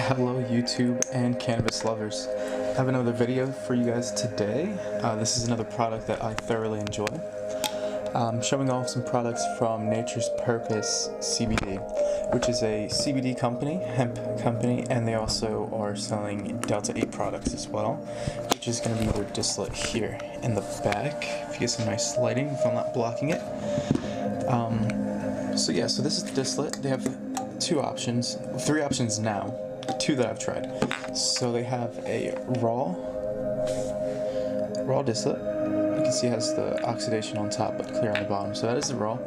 Hello YouTube and cannabis lovers. I have another video for you guys today. This is another product that I thoroughly enjoy. I'm showing off some products from Nature's Purpose CBD, which is a CBD company, hemp company, and they also are selling Delta 8 products as well, which is going to be their distillate here in the back. If you get some nice lighting, if I'm not blocking it. So this is the distillate. They have three options now, two that I've tried. So they have a raw distillate. You can see it has the oxidation on top but clear on the bottom, so that is the raw.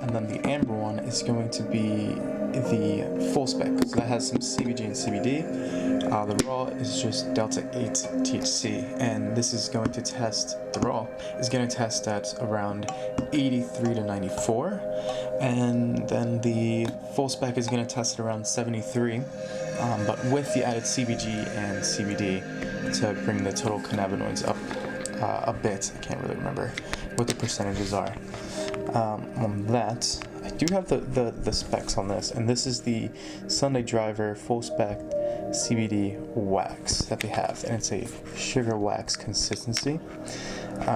And then the amber one is going to be the full spec, so that has some CBG and CBD. The raw is just Delta 8 THC, and this is going to test, the raw is going to test at around 83 to 94, and then the full spec is going to test at around 73, but with the added CBG and CBD to bring the total cannabinoids up a bit. I can't really remember what the percentages are. On that, I do have the specs on this, and this is the Sunday Driver full spec CBD wax that they have, and it's a sugar wax consistency,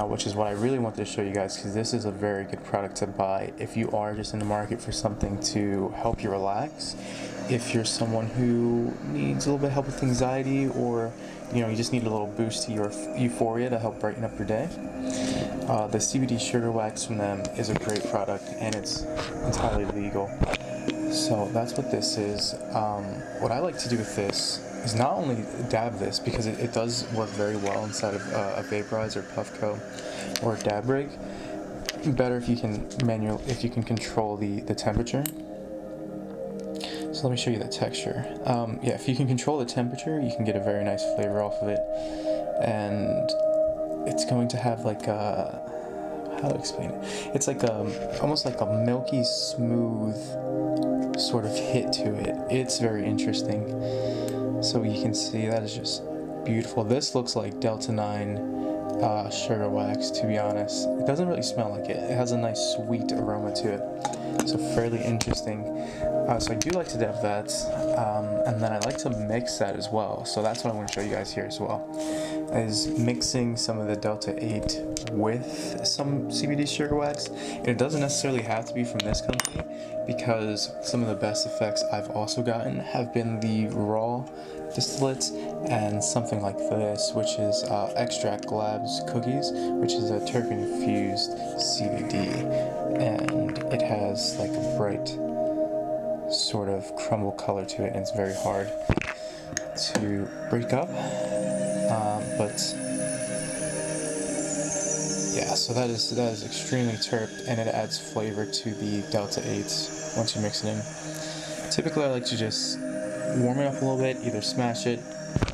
which is what I really wanted to show you guys, because this is a very good product to buy if you are just in the market for something to help you relax. If you're someone who needs a little bit of help with anxiety, or you just need a little boost to your euphoria to help brighten up your day, the CBD sugar wax from them is a great product, and it's entirely legal. So that's what this is. What I like to do with this is not only dab this, because it does work very well inside of a vaporizer, Puffco, or a dab rig. Better if you can control the temperature. So let me show you the texture. If you can control the temperature, you can get a very nice flavor off of it, and it's going to have like a, how to explain it? It's like almost like a milky smooth sort of hit to it. It's very interesting. So you can see that is just beautiful. This looks like Delta 9 sugar wax, to be honest. It doesn't really smell like it. It has a nice sweet aroma to it. So fairly interesting. So I do like to dab that, and then I like to mix that as well. So that's what I want to show you guys here as well, is mixing some of the Delta 8 with some CBD sugar wax. And it doesn't necessarily have to be from this company, because some of the best effects I've also gotten have been the raw distillates and something like this, which is Extract Labs Cookies, which is a terpene-infused CBD, and it has like a bright sort of crumble color to it, and it's very hard to break up. So that is extremely terped, and it adds flavor to the Delta 8s once you mix it in. Typically, I like to just warm it up a little bit, either smash it.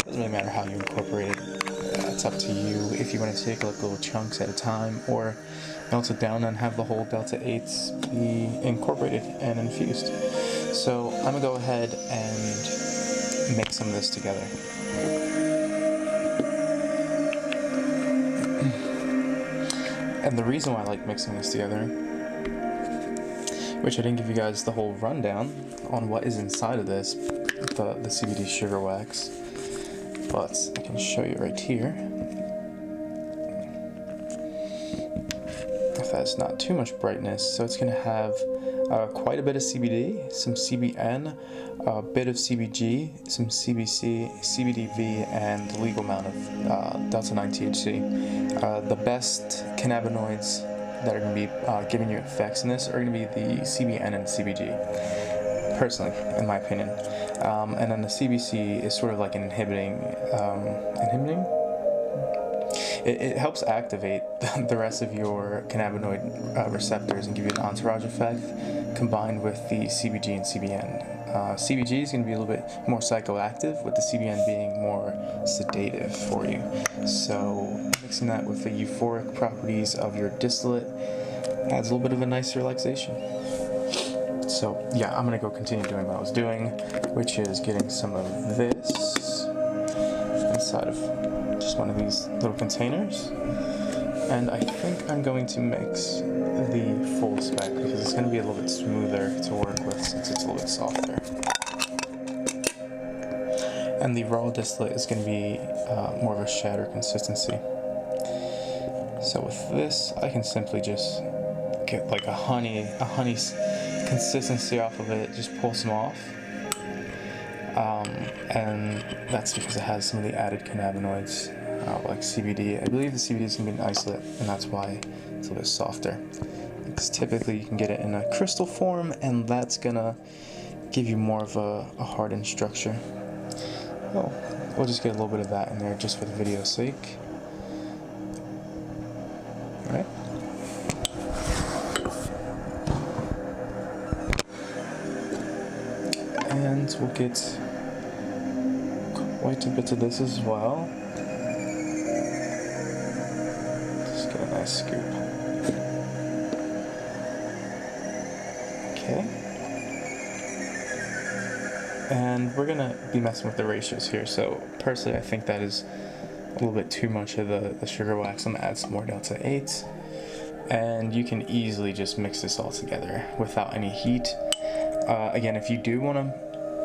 Doesn't really matter how you incorporate it. It's up to you if you want to take like little chunks at a time, or melt it down and have the whole Delta 8s be incorporated and infused. So I'm gonna go ahead and mix some of this together. And the reason why I like mixing this together, which I didn't give you guys the whole rundown on what is inside of this, the CBD sugar wax, but I can show you right here. If that's not too much brightness, so it's going to have quite a bit of CBD, some CBN, a bit of CBG, some CBC, CBDV, and the legal amount of Delta 9 THC. The best cannabinoids that are going to be giving you effects in this are going to be the CBN and CBG, personally, in my opinion. And then the CBC is sort of like an inhibiting? It helps activate the rest of your cannabinoid receptors and give you an entourage effect, combined with the CBG and CBN. CBG is going to be a little bit more psychoactive, with the CBN being more sedative for you. So mixing that with the euphoric properties of your distillate adds a little bit of a nice relaxation. So I'm going to go continue doing what I was doing, which is getting some of this inside of just one of these little containers. And I think I'm going to mix the full spec, because it's going to be a little bit smoother to work with since it's a little bit softer. and the raw distillate is going to be more of a shatter consistency. So with this, I can simply just get like a honey consistency off of it, just pull some off. And that's because it has some of the added cannabinoids, like CBD. I believe the CBD is going to be an isolate, and that's why it's a little bit softer. Because typically you can get it in a crystal form, and that's going to give you more of a hardened structure. Oh, we'll just get a little bit of that in there just for the video's sake. Alright. And we'll get quite a bit of this as well. Just get a nice scoop. Okay. And we're gonna be messing with the ratios here. So personally, I think that is a little bit too much of the sugar wax. I'm gonna add some more Delta 8. And you can easily just mix this all together without any heat. Again, if you do want to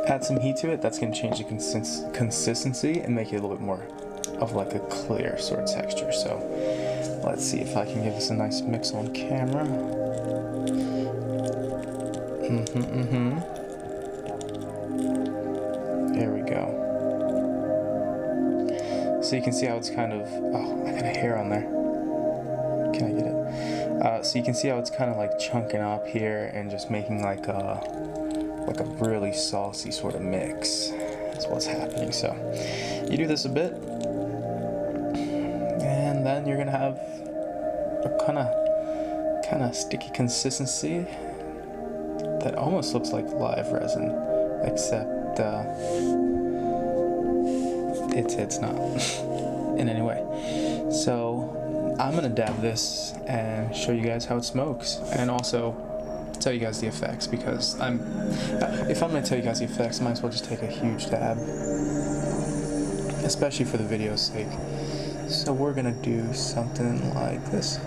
add some heat to it, that's going to change the consistency and make it a little bit more of like a clear sort of texture. So let's see if I can give us a nice mix on camera. There we go. So you can see how it's kind of, oh, I got a hair on there. Can I get it? So you can see how it's kind of like chunking up here and just making like a really saucy sort of mix. That's what's happening. So you do this a bit, and then you're gonna have a kind of sticky consistency that almost looks like live resin, except it's not in any way. So I'm gonna dab this and show you guys how it smokes, and also tell you guys the effects, because if I'm gonna tell you guys the effects, I might as well just take a huge dab, especially for the video's sake. So we're gonna do something like this.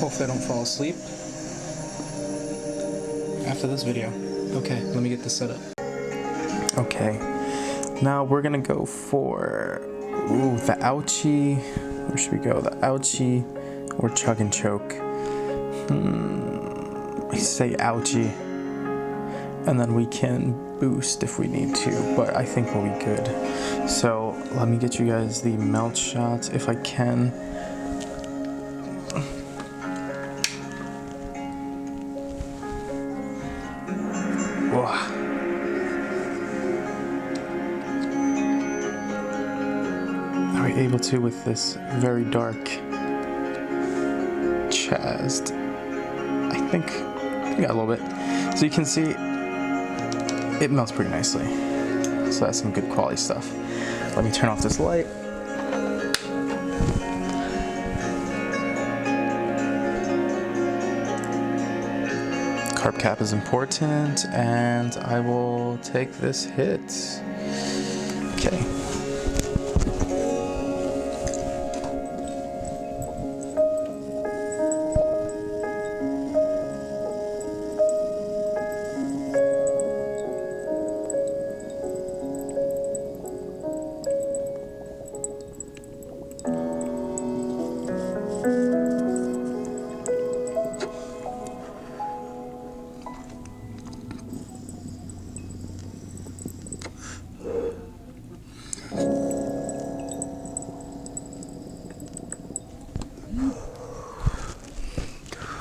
Hopefully I don't fall asleep after this video. Okay, let me get this set up. Okay, now we're gonna go for the ouchie. Where should we go? The ouchie or chug and choke? I say ouchie, and then we can boost if we need to, but I think we'll be good. So let me get you guys the melt shots if I can. Whoa. Are we able to with this very dark chast? I think we got a little bit. So you can see it melts pretty nicely. So that's some good quality stuff. Let me turn off this light. Carb cap is important, and I will take this hit. Okay.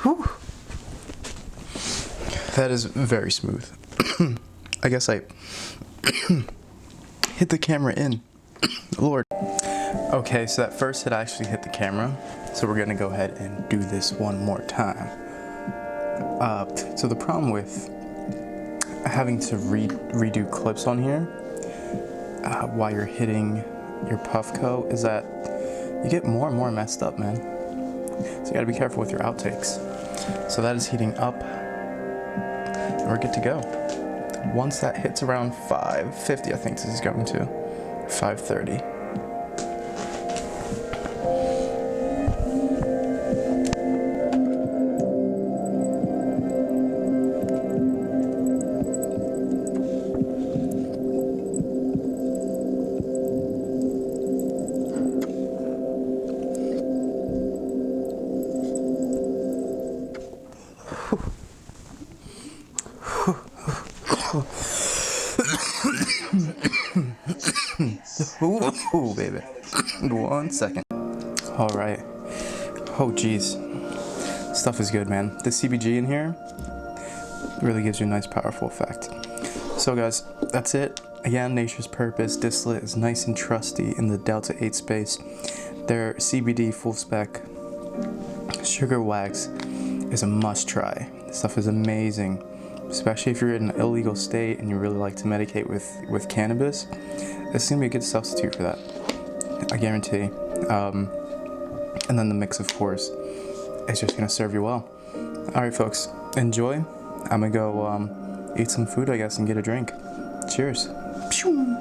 Whew. That is very smooth. I guess I hit the camera in. Lord. Okay, so that first hit actually hit the camera. So we're gonna go ahead and do this one more time. So the problem with having to redo clips on here while you're hitting your Puffco is that you get more and more messed up, man. So you gotta be careful with your outtakes. So that is heating up, and we're good to go. Once that hits around 550, I think this is going to 530. Ooh, baby. 1 second. All right. Oh, geez. Stuff is good, man. The CBG in here really gives you a nice, powerful effect. So, guys, that's it. Again, Nature's Purpose distillate is nice and trusty in the Delta 8 space. Their CBD full spec sugar wax is a must try. This stuff is amazing, especially if you're in an illegal state and you really like to medicate with cannabis. This is gonna be a good substitute for that, I guarantee. And then the mix, of course, is just gonna serve you well. All right, folks, enjoy. I'm gonna go eat some food, I guess, and get a drink. Cheers. Pew.